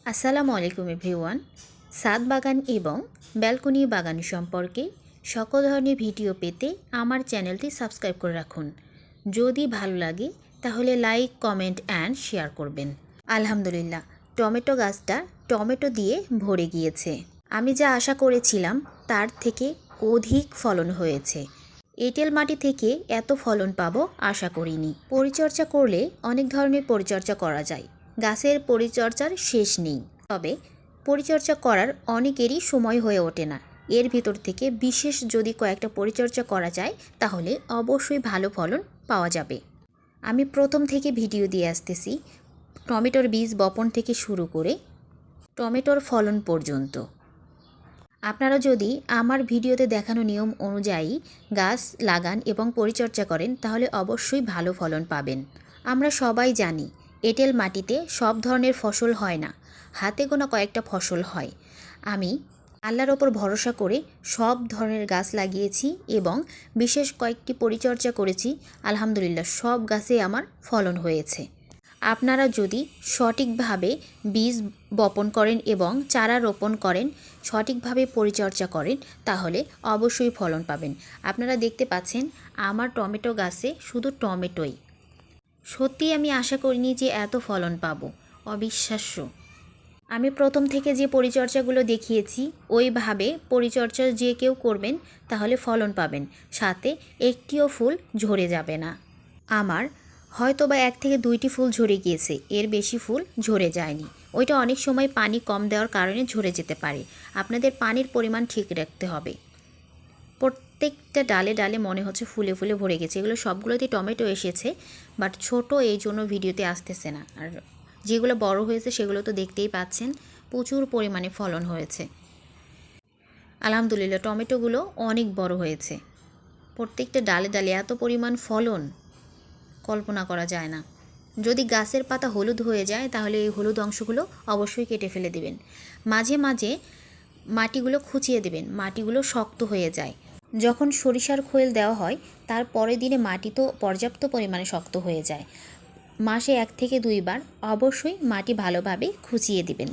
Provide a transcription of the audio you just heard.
আসসালামু আলাইকুম এভরিওয়ান। ছাদ বাগান এবং ব্যালকনি বাগান সম্পর্কে সকল ধরনের ভিডিও পেতে আমার চ্যানেলটি সাবস্ক্রাইব করে রাখুন। যদি ভালো লাগে তাহলে লাইক, কমেন্ট অ্যান্ড শেয়ার করবেন। আলহামদুলিল্লাহ, টমেটো গাছটা টমেটো দিয়ে ভরে গিয়েছে। আমি যা আশা করেছিলাম তার থেকে অধিক ফলন হয়েছে। এঁটেল মাটি থেকে এত ফলন পাবো আশা করিনি। পরিচর্যা করলে অনেক ধরনের পরিচর্যা করা যায়, গাছের পরিচর্যার শেষ নেই। তবে পরিচর্যা করার অনেকেরই সময় হয়ে ওঠে না। এর ভিতর থেকে বিশেষ যদি কয়েকটা পরিচর্যা করা যায় তাহলে অবশ্যই ভালো ফলন পাওয়া যাবে। আমি প্রথম থেকে ভিডিও দিয়ে আসতেছি, টমেটোর বীজ বপন থেকে শুরু করে টমেটোর ফলন পর্যন্ত। আপনারা যদি আমার ভিডিওতে দেখানো নিয়ম অনুযায়ী গাছ লাগান এবং পরিচর্যা করেন তাহলে অবশ্যই ভালো ফলন পাবেন। আমরা সবাই জানি এঁটেল মাটিতে সব ধরনের ফসল হয় না, হাতে গোনা কয়েকটা ফসল হয়। আমি আল্লাহর ওপর ভরসা করে সব ধরনের গাছ লাগিয়েছি এবং বিশেষ কয়েকটি পরিচর্যা করেছি। আলহামদুলিল্লাহ, সব গাছে আমার ফলন হয়েছে। আপনারা যদি সঠিকভাবে বীজ বপন করেন এবং চারা রোপণ করেন, সঠিকভাবে পরিচর্যা করেন তাহলে অবশ্যই ফলন পাবেন। আপনারা দেখতে পাচ্ছেন আমার টমেটো গাছে শুধু টমেটোই। সত্যি আমি আশা করিনি যে এত ফলন পাবো, অবিশ্বাস্য। আমি প্রথম থেকে যে পরিচর্যাগুলো দেখিয়েছি ওইভাবে পরিচর্যা যে কেউ করবেন তাহলে ফলন পাবেন, সাথে একটিও ফুল ঝরে যাবে না। আমার হয়তো বা 1 থেকে 2টি ফুল ঝরে গিয়েছে, এর বেশি ফুল ঝরে যায়নি। ওইটা অনেক সময় পানি কম দেওয়ার কারণে ঝরে যেতে পারে। আপনাদের পানির পরিমাণ ঠিক রাখতে হবে। প্রত্যেকটা ডালে ডালে মনে হচ্ছে ফুলে ফুলে ভরে গেছে। এগুলো সবগুলোতেই টমেটো এসেছে, বাট ছোট এই জন্য ভিডিওতে আসতেছে না। আর যেগুলো বড় হয়েছে সেগুলো তো দেখতেই পাচ্ছেন, প্রচুর পরিমাণে ফলন হয়েছে। আলহামদুলিল্লাহ, টমেটোগুলো অনেক বড় হয়েছে। প্রত্যেকটা ডালে ডালে এত পরিমাণ ফলন কল্পনা করা যায় না। যদি গাছের পাতা হলুদ হয়ে যায় তাহলে এই হলুদ অংশগুলো অবশ্যই কেটে ফেলে দেবেন। মাঝে মাঝে মাটিগুলো খুঁচিয়ে দেবেন, মাটিগুলো শক্ত হয়ে যায়। যখন সরিষার খোল দেওয়া হয় তার পরের দিনে মাটি তো পর্যাপ্ত পরিমাণে শক্ত হয়ে যায়। মাসে 1 থেকে 2 বার অবশ্যই মাটি ভালোভাবে খুঁচিয়ে দিবেন।